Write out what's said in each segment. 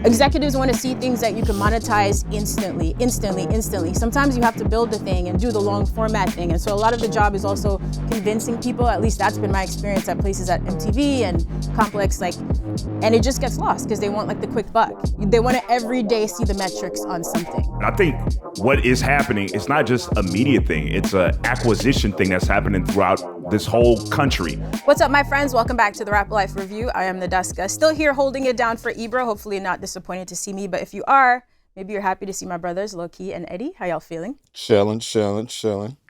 Executives want to see things that you can monetize instantly. Sometimes you have to build the thing and do the long format thing. And so a lot of the job is also convincing people, at least that's been my experience at places at MTV and Complex, and it just gets lost because they want the quick buck. They want to every day see the metrics on something. I think what is happening, it's not just a media thing, it's an acquisition thing that's happening throughout this whole country. What's up, my friends? Welcome back to the Rap Life Review. I am Nadeska, still here holding it down for Ibra. Hopefully not disappointed to see me, but if you are, maybe you're happy to see my brothers, Lowkey and Eddie. How y'all feeling? Chilling.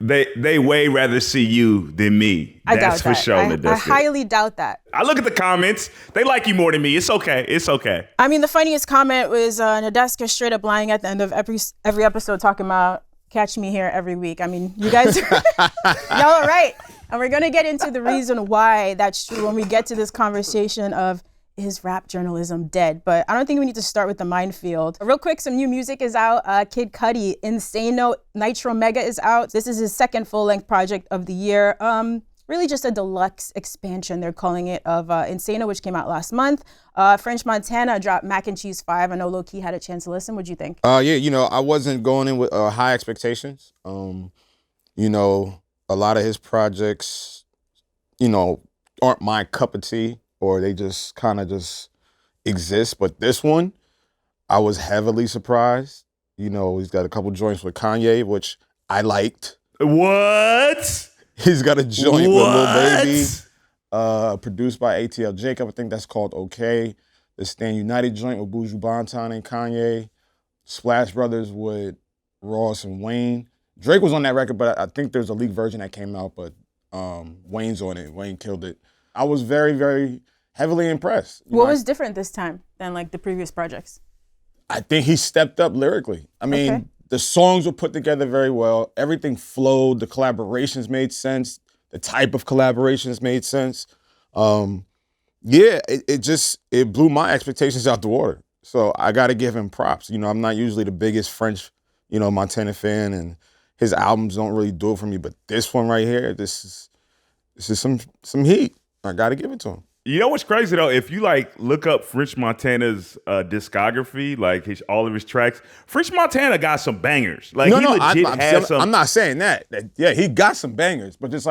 They way rather see you than me. I doubt for that. sure. I highly doubt that. I look at the comments. They like you more than me. It's okay. I mean, the funniest comment was Nadeska straight up lying at the end of every episode talking about catch me here every week. I mean, you guys, y'all are right. And we're going to get into the reason why that's true when we get to this conversation of, is rap journalism dead? But I don't think we need to start with the minefield. Real quick, some new music is out. Kid Cudi, Insano Nitro Mega is out. This is his second full-length project of the year. Really just a deluxe expansion, they're calling it, of Insano, which came out last month. French Montana dropped Mac and Cheese 5. I know Lowkey had a chance to listen. What'd you think? Yeah, I wasn't going in with high expectations. A lot of his projects, aren't my cup of tea, or they just kind of just exist. But this one, I was heavily surprised. He's got a couple joints with Kanye, which I liked. What? He's got a joint with Lil Baby, produced by ATL Jacob. I think that's called Okay. The Stand United joint with Buju Banton and Kanye. Splash Brothers with Ross and Wayne. Drake was on that record, but I think there's a leaked version that came out, but Wayne's on it. Wayne killed it. I was very, very heavily impressed. What was different this time than the previous projects? I think he stepped up lyrically. I mean, The songs were put together very well. Everything flowed. The collaborations made sense. The type of collaborations made sense. It blew my expectations out the water. So I got to give him props. I'm not usually the biggest French, Montana fan, and his albums don't really do it for me. But this one right here, this is some heat. I got to give it to him. You know what's crazy though? If you look up French Montana's discography, all of his tracks, French Montana got some bangers. I'm not saying that. Yeah, he got some bangers, but just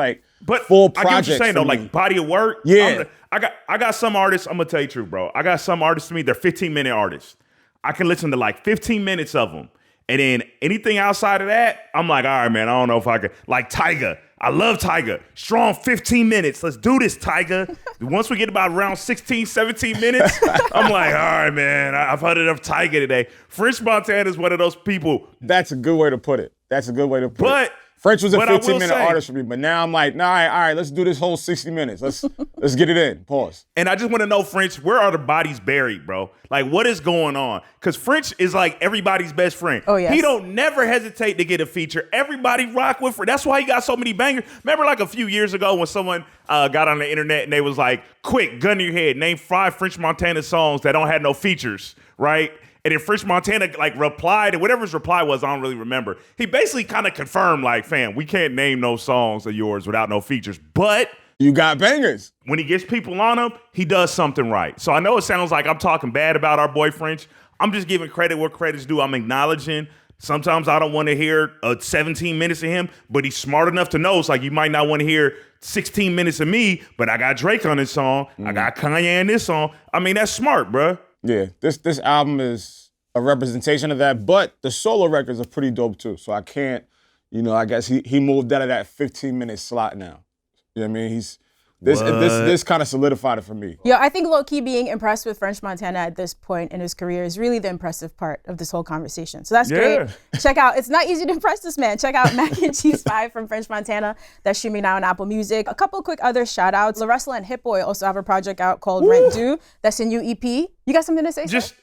full projects. I get what you're saying though, body of work. Yeah, I got some artists. I'm gonna tell you the truth, bro. I got some artists to me. They're 15-minute artists. I can listen to 15 minutes of them, and then anything outside of that, I'm like, all right, man. I don't know if I could. Tyga. I love Tyga. Strong 15 minutes. Let's do this, Tyga. Once we get about around 16, 17 minutes, I'm like, all right, man, I've heard enough Tyga today. French Montana is one of those people. That's a good way to put it. But French was a 15-minute artist for me, but now I'm like, nah, all right, let's do this whole 60 minutes. Let's get it in. Pause. And I just want to know, French, where are the bodies buried, bro? What is going on? Because French is everybody's best friend. Oh, yes. He don't never hesitate to get a feature. Everybody rock with French. That's why he got so many bangers. Remember a few years ago when someone got on the internet and they was like, quick, gun to your head, name 5 French Montana songs that don't have no features, right? And then French Montana replied, and whatever his reply was, I don't really remember. He basically kind of confirmed fam, we can't name no songs of yours without no features. But you got bangers. When he gets people on him, he does something right. So I know it sounds like I'm talking bad about our boy French. I'm just giving credit where credit's due. I'm acknowledging. Sometimes I don't want to hear 17 minutes of him, but he's smart enough to know you might not want to hear 16 minutes of me, but I got Drake on this song. I got Kanye in this song. I mean, that's smart, bruh. Yeah, this album is a representation of that, but the solo records are pretty dope too. So I can't, I guess he moved out of that 15-minute slot now. You know what I mean? This kind of solidified it for me. Yeah, I think Lowkey being impressed with French Montana at this point in his career is really the impressive part of this whole conversation. So that's great. Check out, it's not easy to impress this man. Check out Mac and Cheese 5 from French Montana. That's streaming now on Apple Music. A couple quick other shout outs. La Russell and Hit Boy also have a project out called Rent Due. That's a new EP. You got something to say, sir?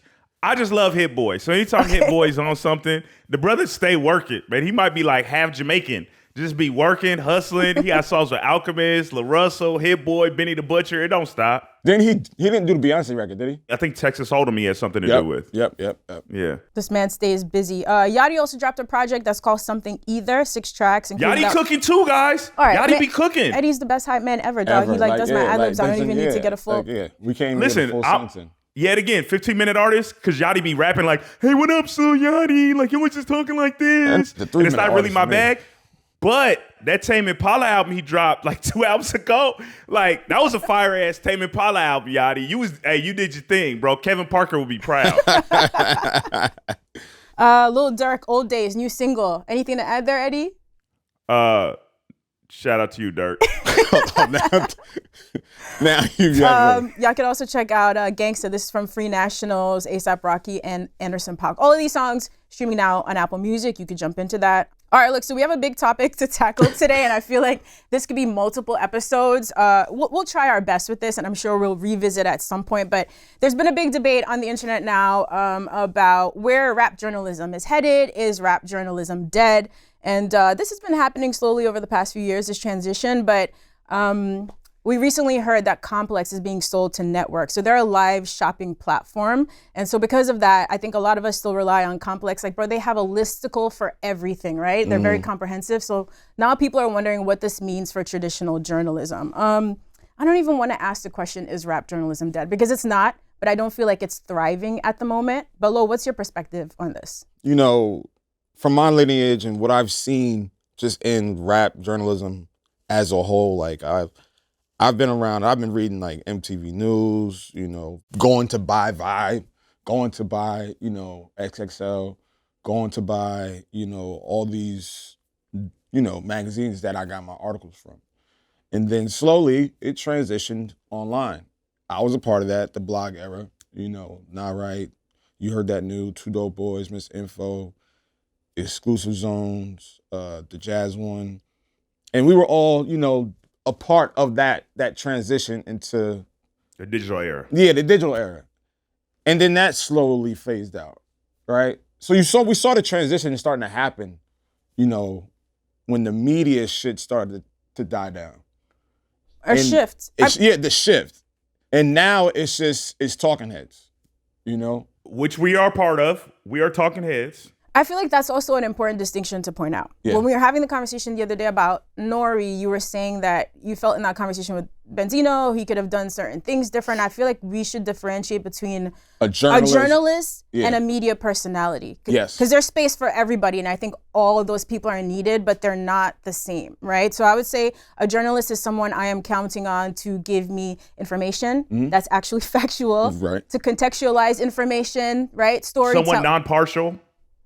I just love Hit Boy. So anytime Hit Boy's on something, the brother stay working, man. He might be half Jamaican. Just be working, hustling. He got songs with Alchemist, La Russell, Hit Boy, Benny the Butcher. It don't stop. Then he didn't do the Beyoncé record, did he? I think Texas Hold'em he had something to do with. Yep. Yeah. This man stays busy. Yachty also dropped a project that's called Something Either, 6 tracks. Yachty cooking too, guys. All right, Yachty be cooking. Eddie's the best hype man ever, dog. He does my ad-libs. I don't even need to get a full. we can't even get a full sentence in. yet again, 15-minute artists, because Yachty be rapping like, hey, what up, so Yachty? Like, you was just talking like this. And it's not really my bag. But that Tame Impala album he dropped like 2 albums ago, like, that was a fire-ass Tame Impala album, Yachty. You did your thing, bro. Kevin Parker will be proud. Lil Durk, Old Days, new single. Anything to add there, Eddie? Shout out to you, Dirk. Now you y'all can also check out Gangsta. This is from Free Nationals, A$AP Rocky, and Anderson .Paak. All of these songs streaming now on Apple Music. You could jump into that. All right, look, so we have a big topic to tackle today, and I feel like this could be multiple episodes. We'll try our best with this, and I'm sure we'll revisit at some point. But there's been a big debate on the internet now about where rap journalism is headed. Is rap journalism dead? And this has been happening slowly over the past few years, this transition. But we recently heard that Complex is being sold to NTWRK. So they're a live shopping platform. And so because of that, I think a lot of us still rely on Complex. Like, bro, they have a listicle for everything, right? They're very comprehensive. So now people are wondering what this means for traditional journalism. I don't even want to ask the question, is rap journalism dead? Because it's not, but I don't feel like it's thriving at the moment. But Lo, what's your perspective on this? You know, from my lineage and what I've seen just in rap journalism as a whole, like I've been around, I've been reading like MTV News, you know, going to buy Vibe, going to buy, you know, XXL, going to buy, you know, all these, you know, magazines that I got my articles from. And then slowly it transitioned online. I was a part of that, the blog era, you know, Not Right, You Heard That New, Two Dope Boys, Miss Info, Exclusive Zones, the Jazz One. And we were all, you know, a part of that transition into the digital era. Yeah, the digital era. And then that slowly phased out, right? So we saw the transition starting to happen, you know, when the media shit started to die down. Shift. Yeah, the shift. And now it's talking heads, you know? Which we are part of. We are talking heads. I feel like that's also an important distinction to point out. Yeah. When we were having the conversation the other day about Nori, you were saying that you felt in that conversation with Benzino, he could have done certain things different. I feel like we should differentiate between a journalist and a media personality. Yes. Because there's space for everybody, and I think all of those people are needed, but they're not the same, right? So I would say a journalist is someone I am counting on to give me information that's actually factual, right, to contextualize information, right? Someone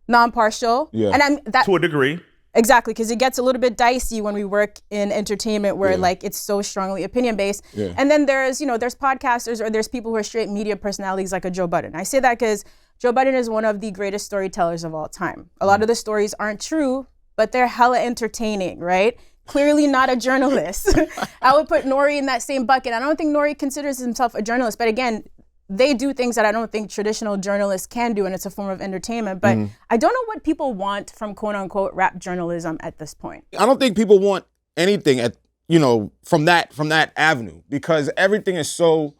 non-partial. Yeah. And that to a degree. Exactly, because it gets a little bit dicey when we work in entertainment where like it's so strongly opinion-based. Yeah. And then there's podcasters or there's people who are straight media personalities like a Joe Budden. I say that because Joe Budden is one of the greatest storytellers of all time. A lot of the stories aren't true, but they're hella entertaining, right? Clearly not a journalist. I would put Nori in that same bucket. I don't think Nori considers himself a journalist, but again, they do things that I don't think traditional journalists can do, and it's a form of entertainment. But I don't know what people want from quote unquote rap journalism at this point. I don't think people want anything from that avenue, because everything is so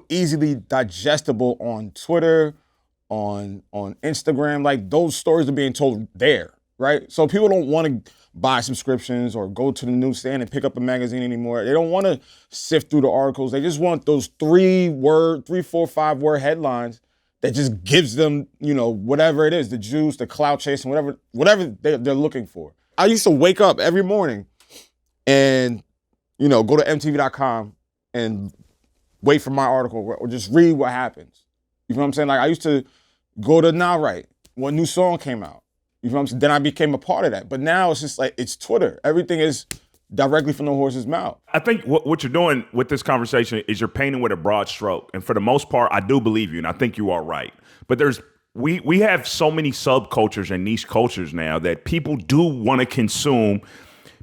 easily digestible on Twitter, on Instagram. Like, those stories are being told there, right? So people don't want to buy subscriptions or go to the newsstand and pick up a magazine anymore. They don't want to sift through the articles. They just want those 3, 4, 5 word headlines that just gives them, you know, whatever it is, the juice, the clout chasing, whatever they're looking for. I used to wake up every morning and, you know, go to NTWRK and wait for my article or just read what happens. You know what I'm saying? Like, I used to go to Not Right when new song came out. You know what I'm saying? Then I became a part of that. But now it's just like, it's Twitter. Everything is directly from the horse's mouth. I think what you're doing with this conversation is you're painting with a broad stroke. And for the most part, I do believe you, and I think you are right. But we have so many subcultures and niche cultures now that people do want to consume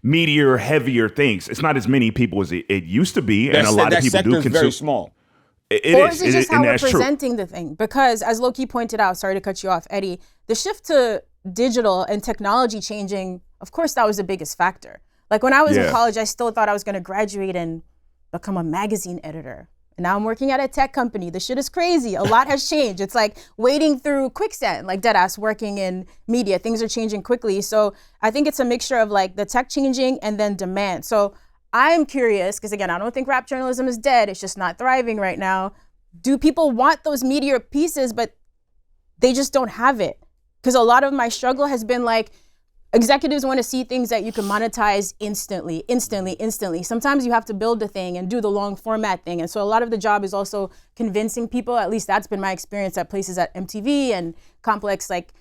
meatier, heavier things. It's not as many people as it used to be, and a lot of people do consume. Very small. Or is it just how we're presenting the thing? Because as Lowkey pointed out, sorry to cut you off, Eddie, the shift to digital and technology changing, of course, that was the biggest factor. Like, when I was in college, I still thought I was going to graduate and become a magazine editor. And now I'm working at a tech company. The shit is crazy. A lot has changed. It's like wading through quicksand, like deadass working in media. Things are changing quickly. So I think it's a mixture of like the tech changing and then demand. So I'm curious, because again, I don't think rap journalism is dead. It's just not thriving right now. do people want those meteor pieces, but they just don't have it? Because a lot of my struggle has been like, executives want to see things that you can monetize instantly. Sometimes you have to build a thing and do the long format thing. And so a lot of the job is also convincing people, at least that's been my experience at places at MTV and Complex, like,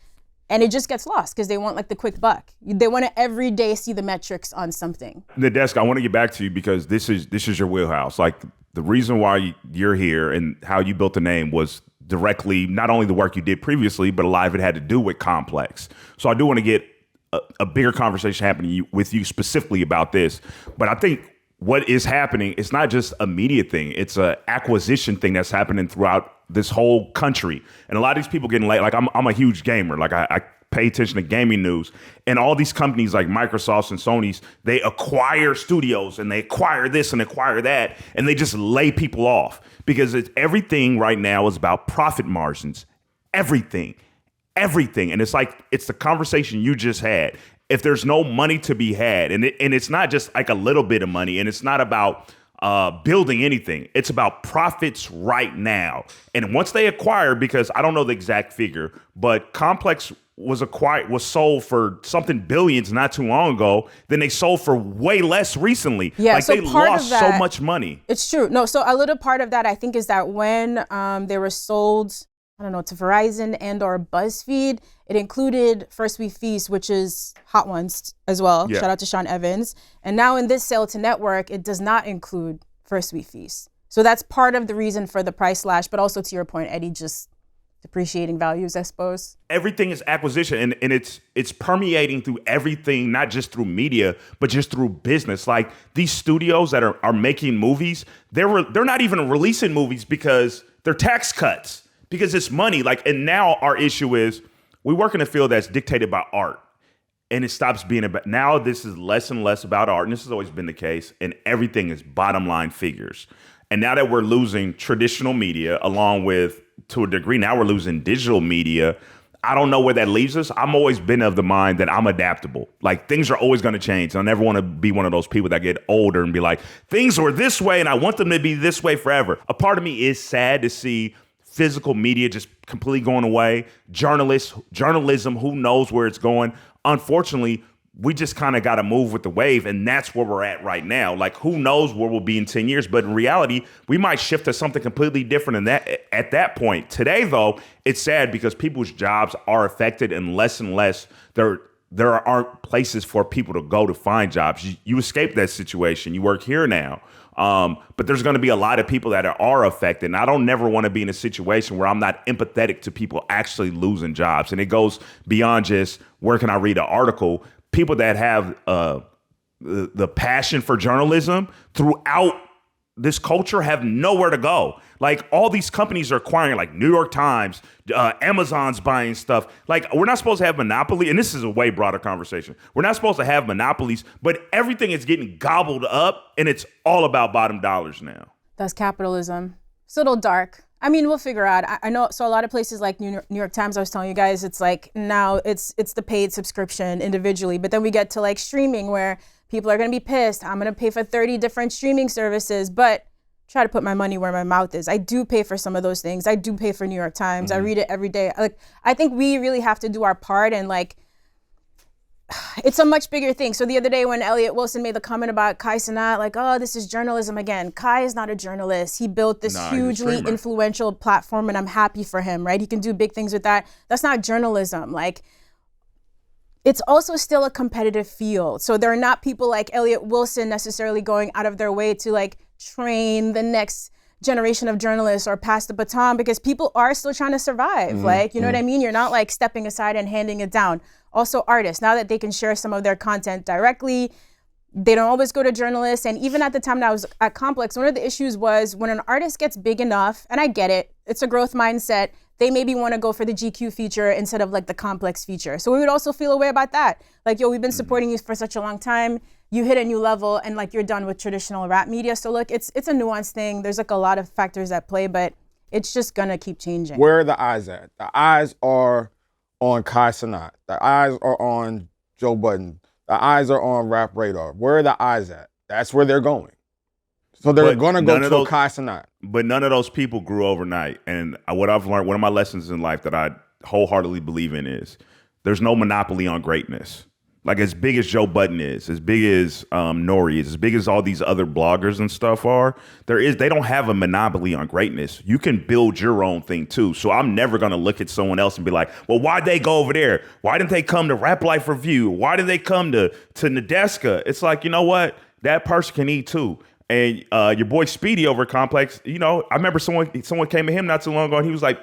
and it just gets lost because they want like the quick buck. They want to every day see the metrics on something. Nadeska, I want to get back to you because this is your wheelhouse. Like the reason why you're here and how you built the name was directly not only the work you did previously, but a lot of it had to do with Complex. So I do want to get a bigger conversation happening with you specifically about this. But I think what is happening, it's not just a media thing. It's a acquisition thing that's happening throughout this whole country. And a lot of these people getting late. Like I'm a huge gamer. Like I pay attention to gaming news. And all these companies like Microsoft and Sony's, they acquire studios and they acquire this and acquire that. And they just lay people off because everything right now is about profit margins. Everything. And it's like, it's the conversation you just had. If there's no money to be had, and it's not just like a little bit of money, and it's not about building anything, it's about profits right now. And once they acquire, because I don't know the exact figure, but Complex was sold for something billions not too long ago, then they sold for way less recently. Yeah, like so they part lost of that, so much money. It's true. No, so a little part of that I think is that when they were sold, I don't know, to Verizon and or BuzzFeed, it included First We Feast, which is Hot Ones as well. Yeah. Shout out to Sean Evans. And now in this sale to network, it does not include First We Feast. So that's part of the reason for the price slash, but also to your point, Eddie, just depreciating values, I suppose. Everything is acquisition, and it's permeating through everything, not just through media, but just through business. Like these studios that are making movies, they're not even releasing movies because they're tax cuts. Because it's money, like, and now our issue is we work in a field that's dictated by art, and it stops being about. Now this is less and less about art, and this has always been the case. And everything is bottom line figures. And now that we're losing traditional media, along with to a degree, now we're losing digital media. I don't know where that leaves us. I'm always been of the mind that I'm adaptable. Like things are always going to change. I never want to be one of those people that get older and be like, things were this way, and I want them to be this way forever. A part of me is sad to see physical media just completely going away. Journalism, who knows where it's going? Unfortunately, we just kind of got to move with the wave, and that's where we're at right now. Like, who knows where we'll be in 10 years? But in reality, we might shift to something completely different in that at that point. Today, though, it's sad because people's jobs are affected, and less there aren't places for people to go to find jobs. You escape that situation. You work here now. But there's going to be a lot of people that are affected. And I don't never want to be in a situation where I'm not empathetic to people actually losing jobs. And it goes beyond just where can I read an article. People that have the passion for journalism throughout this culture have nowhere to go. Like all these companies are acquiring, like New York Times, Amazon's buying stuff. Like we're not supposed to have monopoly. And this is a way broader conversation. We're not supposed to have monopolies, but everything is getting gobbled up and it's all about bottom dollars now. That's capitalism. It's a little dark. I mean, we'll figure out. I know. So a lot of places like New York Times, I was telling you guys, it's like now it's the paid subscription individually. But then we get to like streaming where people are going to be pissed. I'm going to pay for 30 different streaming services, but try to put my money where my mouth is. I do pay for some of those things. I do pay for New York Times. I read it every day. Like, I think we really have to do our part, and like, it's a much bigger thing. So the other day when Elliot Wilson made the comment about Kai Cenat, like, oh, this is journalism again. Kai is not a journalist. He built this hugely influential platform, and I'm happy for him, right? He can do big things with that. That's not journalism. Like, it's also still a competitive field. So there are not people like Elliot Wilson necessarily going out of their way to like train the next generation of journalists or pass the baton, because people are still trying to survive. Like, you know what I mean? You're not like stepping aside and handing it down. Also artists, now that they can share some of their content directly, they don't always go to journalists. And even at the time that I was at Complex, one of the issues was when an artist gets big enough, and I get it, it's a growth mindset, they maybe want to go for the GQ feature instead of like the Complex feature. So we would also feel a way about that. Like, yo, we've been supporting you for such a long time. You hit a new level and like you're done with traditional rap media. So look, it's a nuanced thing. There's like a lot of factors at play, but it's just gonna keep changing. Where are the eyes at? The eyes are on Kai Cenat. The eyes are on Joe Budden. The eyes are on Rap Radar. Where are the eyes at? That's where they're going. So they're going to go to Kai Cenat. But none of those people grew overnight. And what I've learned, one of my lessons in life that I wholeheartedly believe in is there's no monopoly on greatness. Like as big as Joe Budden is, as big as Nori is, as big as all these other bloggers and stuff are, they don't have a monopoly on greatness. You can build your own thing too. So I'm never gonna look at someone else and be like, well, why'd they go over there? Why didn't they come to Rap Life Review? Why did they come to Nadeska? It's like, you know what? That person can eat too. And your boy Speedy over at Complex, you know, I remember someone came to him not too long ago and he was like,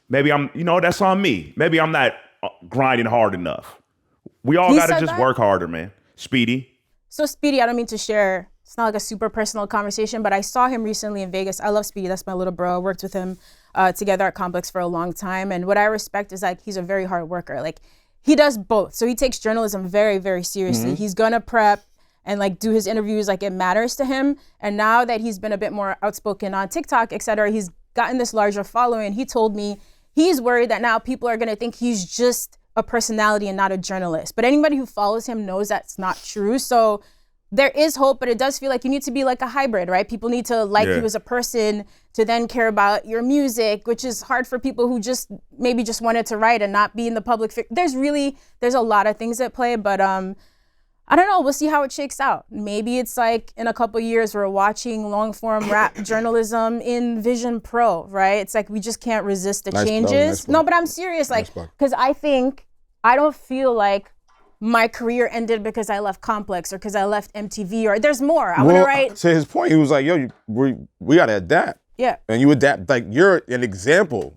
maybe that's on me. Maybe I'm not grinding hard enough. We all got to just work harder, man. Speedy. So Speedy, I don't mean to share, it's not like a super personal conversation, but I saw him recently in Vegas. I love Speedy. That's my little bro. I worked with him together at Complex for a long time. And what I respect is like, he's a very hard worker. Like he does both. So he takes journalism very, very seriously. He's going to prep and like do his interviews like it matters to him. And now that he's been a bit more outspoken on TikTok, et cetera, he's gotten this larger following. He told me he's worried that now people are going to think he's just a personality and not a journalist. But anybody who follows him knows that's not true. So there is hope, but it does feel like you need to be like a hybrid, right? People need to like you as a person to then care about your music, which is hard for people who just maybe just wanted to write and not be in the public. There's a lot of things at play, but I don't know. We'll see how it shakes out. Maybe it's like in a couple years, we're watching long form rap journalism in Vision Pro, right? It's like we just can't resist the changes. No, but I'm serious. Like, because I don't feel like my career ended because I left Complex or because I left MTV or there's more. I want to write. To his point, he was like, yo, we got to adapt. Yeah. And you adapt. Like, you're an example.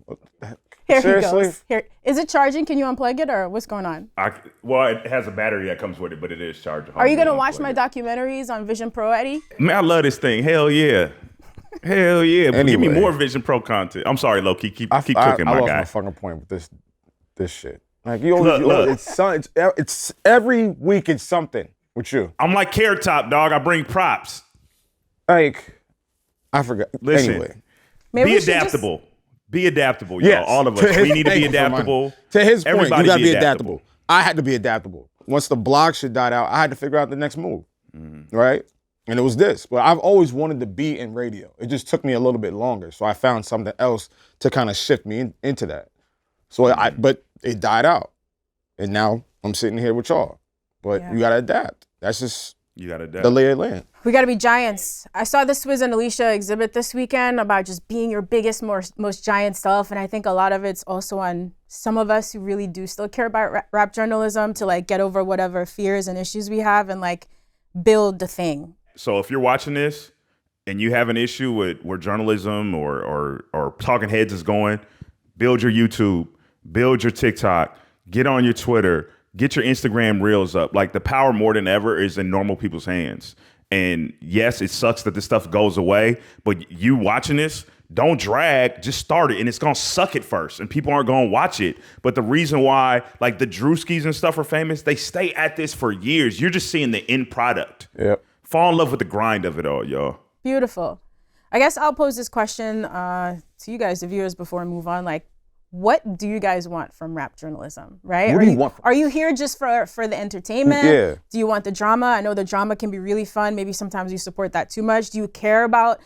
Here Seriously? he goes. Here, is it charging? Can you unplug it or what's going on? Well, it has a battery that comes with it, but it is charging. Are you gonna watch my documentaries on Vision Pro, Eddie? Man, I love this thing. Hell yeah. Hell yeah. Anyway. Give me more Vision Pro content. I'm sorry, Lowkey. Keep cooking, my guy. I lost my fucking point with this shit. Like you always, it's every week it's something with you. I'm like Carrot Top, dog. I bring props. Like, I forgot. Listen, anyway, be adaptable. Be adaptable, y'all. Yes. All of us. We need to be adaptable. To his point, Everybody you gotta be adaptable. I had to be adaptable. Once the blog shit died out, I had to figure out the next move, right? And it was this. But I've always wanted to be in radio. It just took me a little bit longer. So I found something else to kind of shift me into that. So but it died out. And now I'm sitting here with y'all. But you gotta adapt. That's just the lay of the land. We got to be giants. I saw the Swizz and Alicia exhibit this weekend about just being your biggest, most giant self. And I think a lot of it's also on some of us who really do still care about rap journalism to like get over whatever fears and issues we have and like build the thing. So if you're watching this and you have an issue with where journalism or talking heads is going, build your YouTube, build your TikTok, get on your Twitter, get your Instagram reels up. Like the power more than ever is in normal people's hands. And yes, it sucks that this stuff goes away, but you watching this, don't drag, just start it. And it's going to suck at first and people aren't going to watch it. But the reason why like the Drewskis and stuff are famous, they stay at this for years. You're just seeing the end product. Yep. Fall in love with the grind of it all, y'all. Beautiful. I guess I'll pose this question to you guys, the viewers, before I move on. Like, what do you guys want from rap journalism, right? What do you want? Are you here just for the entertainment? Yeah. Do you want the drama? I know the drama can be really fun. Maybe sometimes you support that too much. Do you care about,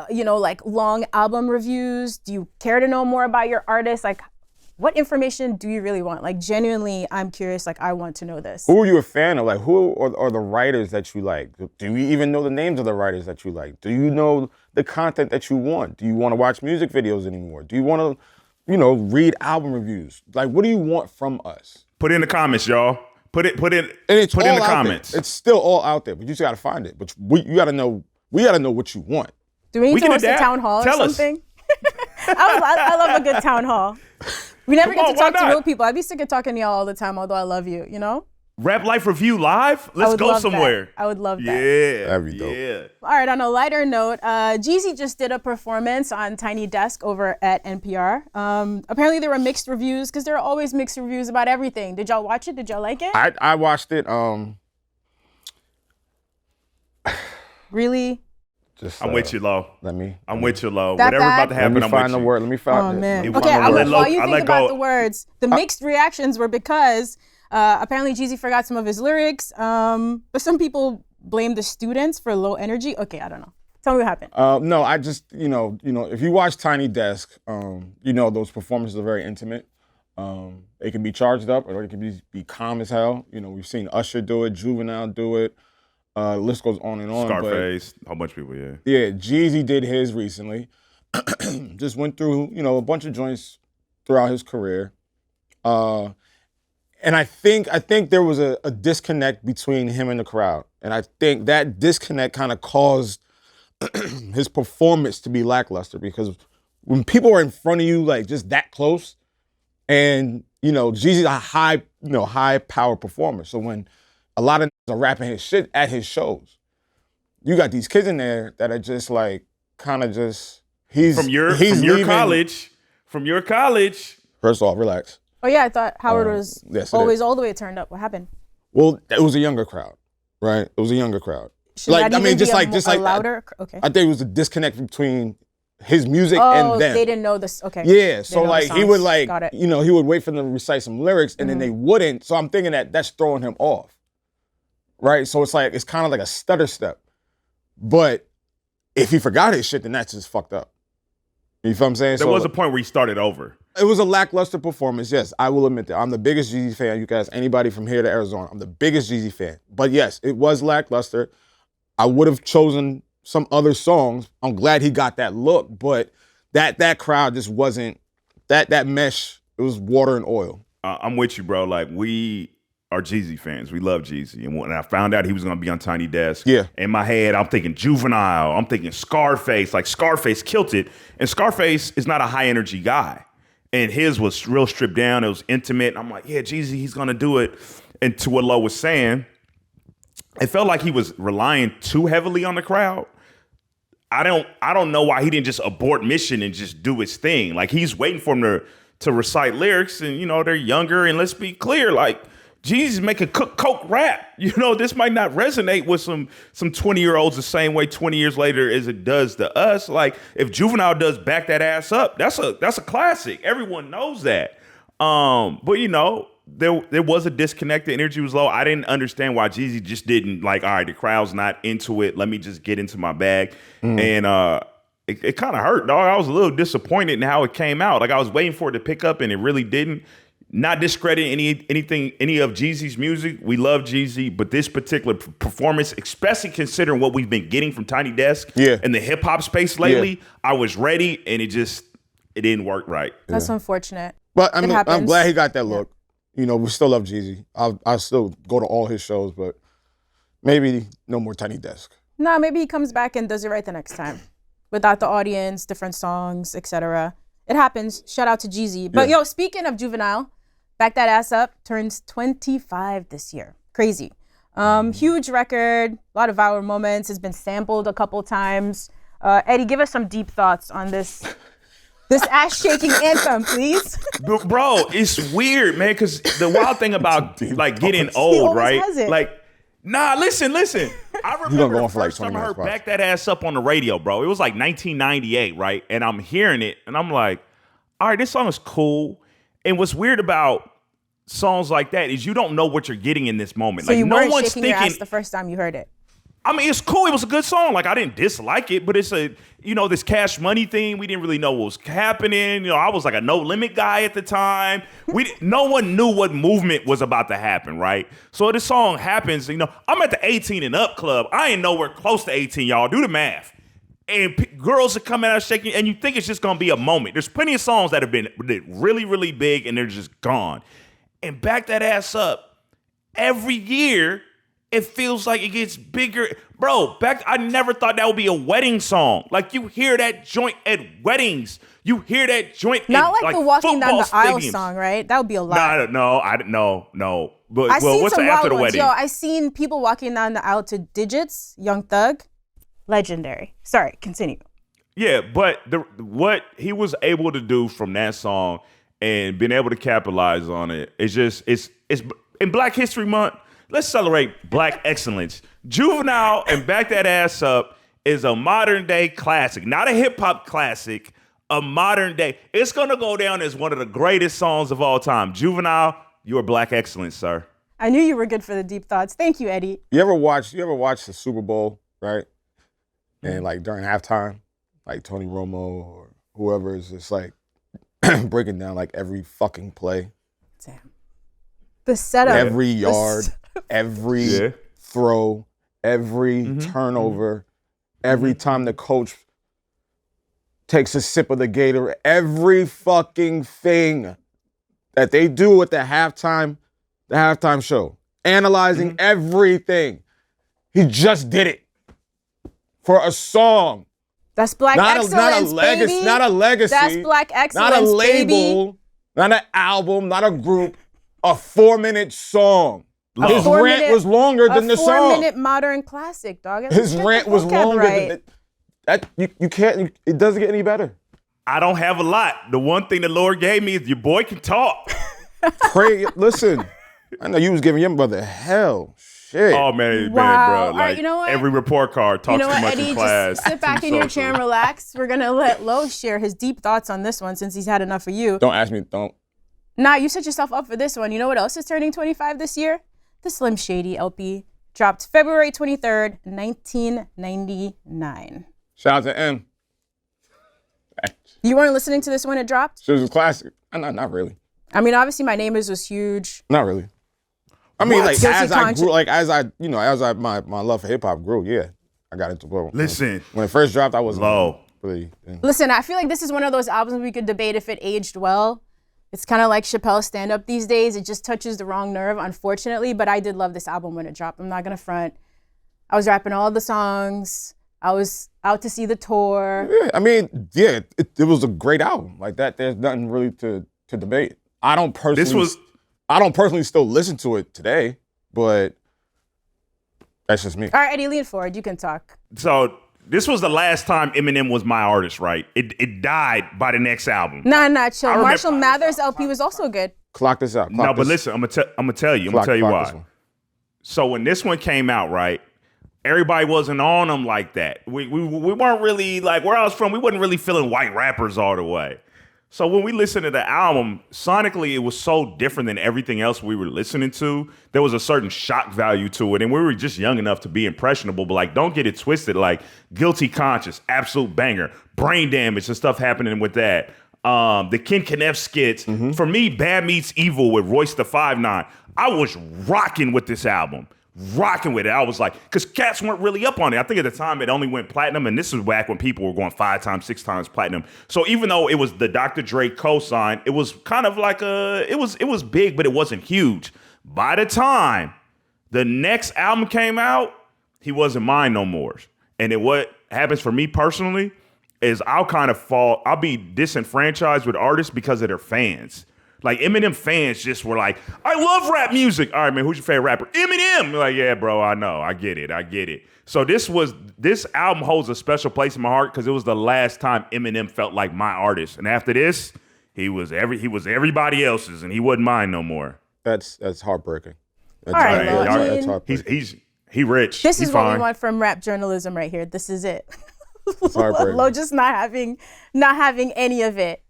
like long album reviews? Do you care to know more about your artist? Like, what information do you really want? Like, genuinely, I'm curious. Like, I want to know this. Who are you a fan of? Like, who are the writers that you like? Do you even know the names of the writers that you like? Do you know the content that you want? Do you want to watch music videos anymore? Do you want to read album reviews? Like, what do you want from us? Put it in the comments, y'all. Put it in the comments. It's still all out there, but you just gotta find it. But you gotta know. We gotta know what you want. Do we need to host a town hall or something? I love a good town hall. We never get to talk to real people. I'd be sick of talking to y'all all the time, although I love you. Rap Life Review live? Let's go somewhere. I would love that. Yeah. That'd be dope. Yeah. All right, on a lighter note, Jeezy just did a performance on Tiny Desk over at NPR. Apparently there were mixed reviews because there are always mixed reviews about everything. Did y'all watch it? Did y'all like it? I watched it. Really? Just, I'm with you, Lo. I'm with you, Lo. That Whatever bad? about to happen, I'm with you. Let me find Oh, it. man. It Okay, was- while you I think let about go- the words, the mixed reactions were because apparently Jeezy forgot some of his lyrics, but some people blame the students for low energy. Okay, I don't know. Tell me what happened. No, I just, if you watch Tiny Desk, those performances are very intimate. It can be charged up or it can be calm as hell. We've seen Usher do it, Juvenile do it. The list goes on and on. Scarface, a whole bunch of people, yeah. Yeah, Jeezy did his recently. Just went through, a bunch of joints throughout his career. And I think there was a disconnect between him and the crowd. And I think that disconnect kind of caused his performance to be lackluster, because when people are in front of you, like just that close, and Jeezy's a high power performer. So when a lot of niggas are rapping his shit at his shows, you got these kids in there that are just like kind of just from your college. First off, relax. Oh yeah, I thought Howard was always all the way turned up. What happened? Well, it was a younger crowd, right? It was a younger crowd. Should that even be louder. Okay. I think it was a disconnect between his music and them. They didn't know this. Okay. Yeah, so like he would he would wait for them to recite some lyrics and then they wouldn't. So I'm thinking that's throwing him off, right? So it's kind of like a stutter step. But if he forgot his shit, then that's just fucked up. You feel what I'm saying? There was a point where he started over. It was a lackluster performance, yes. I will admit that. I'm the biggest Jeezy fan. You guys, anybody from here to Arizona, I'm the biggest Jeezy fan. But yes, it was lackluster. I would have chosen some other songs. I'm glad he got that look, but that crowd just wasn't, that mesh, it was water and oil. I'm with you, bro. Like, we are Jeezy fans. We love Jeezy. And when I found out he was going to be on Tiny Desk, in my head, I'm thinking Juvenile. I'm thinking Scarface. Like, Scarface killed it. And Scarface is not a high-energy guy. And his was real stripped down. It was intimate. And I'm like, yeah, Jeezy, he's going to do it. And to what Lo was saying, it felt like he was relying too heavily on the crowd. I don't know why he didn't just abort mission and just do his thing. Like, he's waiting for him to recite lyrics, and they're younger. And let's be clear, like, Jeezy's making coke rap. This might not resonate with some 20-year-olds the same way 20 years later as it does to us. Like, if Juvenile does Back That Ass Up, that's a classic. Everyone knows that. But there was a disconnect. The energy was low. I didn't understand why Jeezy just didn't like, all right, the crowd's not into it. Let me just get into my bag. And it kind of hurt, dog. I was a little disappointed in how it came out. Like, I was waiting for it to pick up, and it really didn't. Not discrediting any of Jeezy's music. We love Jeezy, but this particular performance, especially considering what we've been getting from Tiny Desk in the hip hop space lately, I was ready, and it didn't work right. That's unfortunate. But I'm glad he got that look. We still love Jeezy. I'll still go to all his shows, but maybe no more Tiny Desk. No, maybe he comes back and does it right the next time. Without the audience, different songs, etc. It happens. Shout out to Jeezy. But speaking of Juvenile, Back That Ass Up turns 25 this year. Crazy. Huge record, a lot of viral moments. It's been sampled a couple times. Eddie, give us some deep thoughts on this ass-shaking anthem, please. Bro, it's weird, man, because the wild thing about like getting old, right? Like, nah, listen. I remember the first time I heard Back That Ass Up on the radio, bro. It was like 1998, right? And I'm hearing it, and I'm like, all right, this song is cool. And what's weird about songs like that is you don't know what you're getting in this moment. So like, you weren't shaking your ass the first time you heard it? I mean, it's cool. It was a good song. Like, I didn't dislike it, but it's this Cash Money thing. We didn't really know what was happening. I was like a No Limit guy at the time. No one knew what movement was about to happen, right? So this song happens, I'm at the 18 and up club. I ain't nowhere close to 18, y'all. Do the math. And girls are coming out shaking, and you think it's just going to be a moment. There's plenty of songs that have been really, really big, and they're just gone. And Back That Ass Up, every year, it feels like it gets bigger. Bro, I never thought that would be a wedding song. Like, you hear that joint at weddings. You hear that joint Not like the Walking Down the Aisle song, right? That would be a lot. No. But I've seen what's some after the ones. wedding? Yo, I seen people walking down the aisle to Digits, Young Thug. Legendary. Sorry, continue. Yeah, but what he was able to do from that song and being able to capitalize on it, it's in Black History Month. Let's celebrate Black excellence. Juvenile and Back That Ass Up is a modern day classic, not a hip hop classic, a modern day. It's gonna go down as one of the greatest songs of all time. Juvenile, you are Black excellence, sir. I knew you were good for the deep thoughts. Thank you, Eddie. You ever watch the Super Bowl, right? And like during halftime, like Tony Romo or whoever is just like breaking down like every fucking play. Damn. The setup. Every yard, every throw, every turnover, every time the coach takes a sip of the Gator, every fucking thing that they do at the halftime show, analyzing everything. He just did it for a song. That's black excellence, baby. Not a legacy. That's black excellence, not a label, baby. Not an album, not a group. A 4-minute song. His rant was longer than the song. A 4-minute modern classic, dog. His rant was longer than that. You can't. It doesn't get any better. I don't have a lot. The one thing the Lord gave me is your boy can talk. Pray. Listen, I know you was giving your brother hell. Shit. Oh man, wow. man, bro. Like, all right, you know what? Every report card talks too much Eddie, in class. Just sit back in your chair and relax. We're gonna let Lo share his deep thoughts on this one since he's had enough of you. Don't ask me. Don't. Nah, you set yourself up for this one. You know what else is turning 25 this year? The Slim Shady LP dropped February 23rd, 1999. Shout out to M. You weren't listening to this when it dropped? It was a classic. Not really. I mean, obviously, My Neighbors was huge. Not really. I mean, like Guilty as I conscience. grew, my love for hip hop grew. Yeah, I got into it. Listen, when it first dropped, I was low. Really. Listen, I feel like this is one of those albums we could debate if it aged well. It's kind of like Chappelle's stand-up these days. It just touches the wrong nerve, unfortunately. But I did love this album when it dropped. I'm not gonna front. I was rapping all the songs. I was out to see the tour. Yeah, I mean, yeah, it was a great album. Like that, there's nothing really to debate. I don't personally still listen to it today, but that's just me. All right, Eddie, lean forward. You can talk. So this was the last time Eminem was my artist, right? It died by the next album. Nah, chill. Marshall Mathers LP was also good. Clock this out. But listen, I'm gonna tell you why. So when this one came out, right, everybody wasn't on them like that. We weren't really, like, where I was from, we wasn't really feeling white rappers all the way. So when we listened to the album, sonically, it was so different than everything else we were listening to. There was a certain shock value to it, and we were just young enough to be impressionable. But like, don't get it twisted. Like, Guilty Conscience, absolute banger. Brain Damage and stuff happening with that. The Ken Kneff skits. For me, Bad Meets Evil with Royce the 5'9". I was rocking with this album. Rocking with it. I was like, because cats weren't really up on it. I think at the time it only went platinum, and this was back when people were going 5 times, 6 times platinum. So even though it was the Dr. Dre co-sign, it was kind of like it was big, but it wasn't huge. By the time the next album came out, he wasn't mine no more. And what happens for me personally is I'll be disenfranchised with artists because of their fans. Like, Eminem fans just were like, I love rap music. All right, man, who's your favorite rapper? Eminem. You're like, yeah, bro, I know. I get it. So this album holds a special place in my heart because it was the last time Eminem felt like my artist. And after this, he was everybody else's, and he wasn't mine no more. That's heartbreaking. All right, that's heartbreaking. He rich. This He's is what fine. we want from rap journalism right here. This is it. It's heartbreaking. Lo just not having any of it.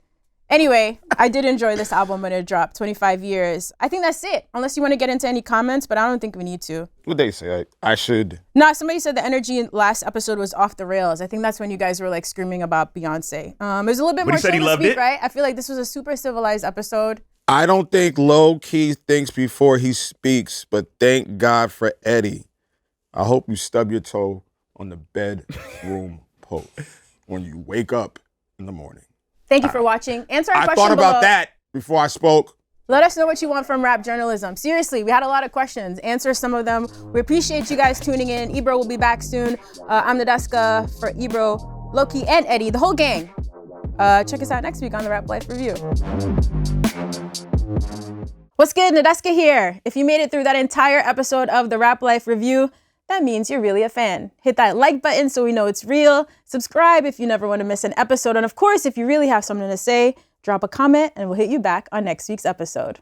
Anyway, I did enjoy this album when it dropped, 25 years. I think that's it, unless you want to get into any comments, but I don't think we need to. What they say? I should. No, somebody said the energy in last episode was off the rails. I think that's when you guys were like screaming about Beyonce. It was a little bit more chill this week, right? I feel like this was a super civilized episode. I don't think Lowkey thinks before he speaks, but thank God for Eddie. I hope you stub your toe on the bedroom post when you wake up in the morning. Thank you for watching. Answer our question I thought about below. that before I spoke. Let us know what you want from rap journalism. Seriously, we had a lot of questions. Answer some of them. We appreciate you guys tuning in. Ebro will be back soon. I'm Nadeska for Ebro, Lowkey, and Eddie, the whole gang. Check us out next week on the Rap Life Review. What's good? Nadeska here. If you made it through that entire episode of the Rap Life Review, that means you're really a fan. Hit that like button so we know it's real. Subscribe if you never want to miss an episode. And of course, if you really have something to say, drop a comment and we'll hit you back on next week's episode.